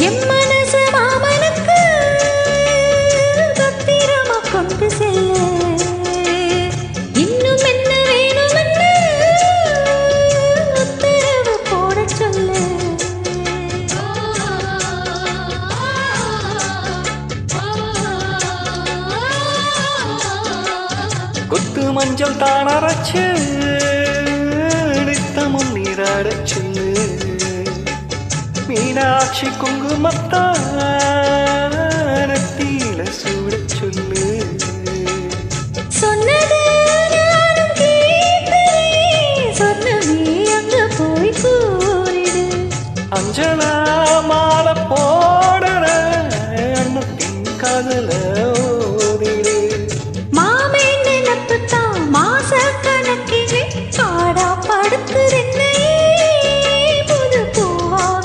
என் மனசு மாமனுக்கு பத்திரமா கொண்டு செல்ல இன்னும் என்ன வேணுமென்னு உத்தரவு போட சொல்லு. கொத்து மஞ்சள் தானரைச்சு நித்தமும் நீராடச் சொல்லு. மீனாட்சி குங்குமத்தானத்தீல சூடச் சொல்லு. சொன்னது நானும் கேட்கிறேன், சொன்னமே அங்க போய் கூறிடு. அஞ்சனா மாலை போடுற அண்ணத்தின் காதல